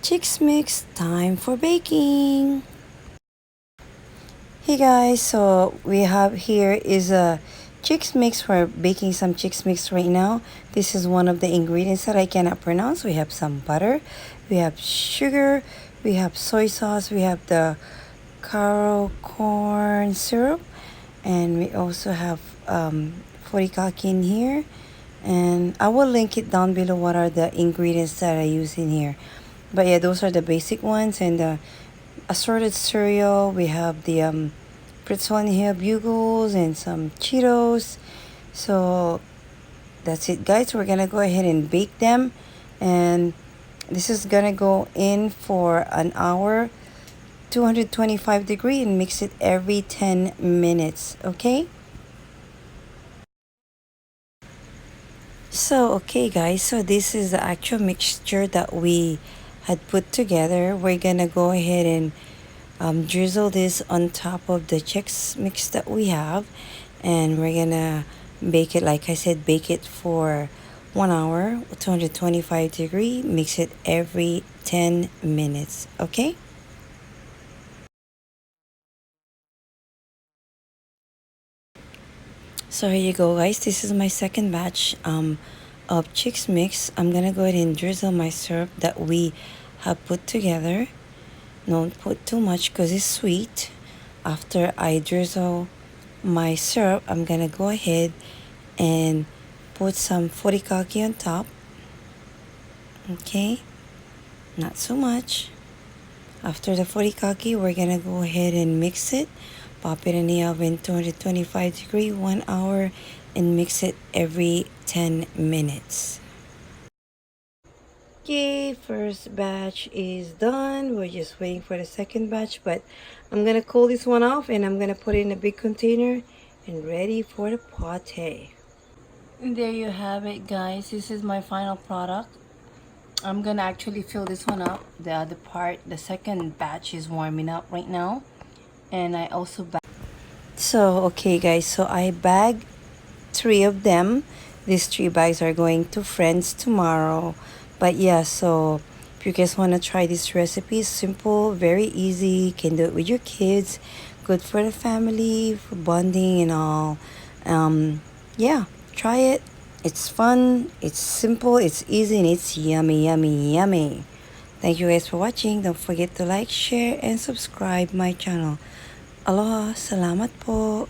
Chex mix, time for baking. Hey guys, so we have here is a Chex mix. We're baking some Chex mix right now. This is one of the ingredients that I cannot pronounce. We have some butter, we have sugar, we have soy sauce, we have the Karo corn syrup, and we also have Furikake in here. And I will link it down below what are the ingredients that I use in here. But yeah, those are the basic ones. And the assorted cereal, we have the pretzel in here, Bugles, and some Cheetos. So that's it, guys. We're gonna go ahead and bake them, and this is gonna go in for an hour, 225 degree, and mix it every 10 minutes. Okay. So, okay guys, so this is the actual mixture that we had put together. We're gonna go ahead and drizzle this on top of the Chex mix that we have, and we're gonna bake it, like I said, bake it for 1 hour, 225 degree, mix it every 10 minutes, okay? So here you go, guys. This is my second batch of Chex mix. I'm gonna go ahead and drizzle my syrup that we have put together. Don't put too much because it's sweet. After I drizzle my syrup, I'm gonna go ahead and put some furikake on top. Okay, not so much. After the furikake, we're gonna go ahead and mix it. Pop it in the oven, 225 degree, 1 hour, and mix it every 10 minutes. Okay, first batch is done. We're just waiting for the second batch, but I'm gonna cool this one off and I'm gonna put it in a big container and ready for the party. And there you have it, guys. This is my final product. I'm gonna actually fill this one up. The other part, the second batch, is warming up right now, and I also so okay guys, so I bagged 3 of them. These 3 bags are going to friends tomorrow. But yeah, so if you guys want to try this recipe, simple, very easy, can do it with your kids, good for the family, for bonding and all. Yeah, try it. It's fun, it's simple, it's easy, and it's yummy, yummy, yummy. Thank you guys for watching. Don't forget to like, share, and subscribe my channel. Aloha, salamat po.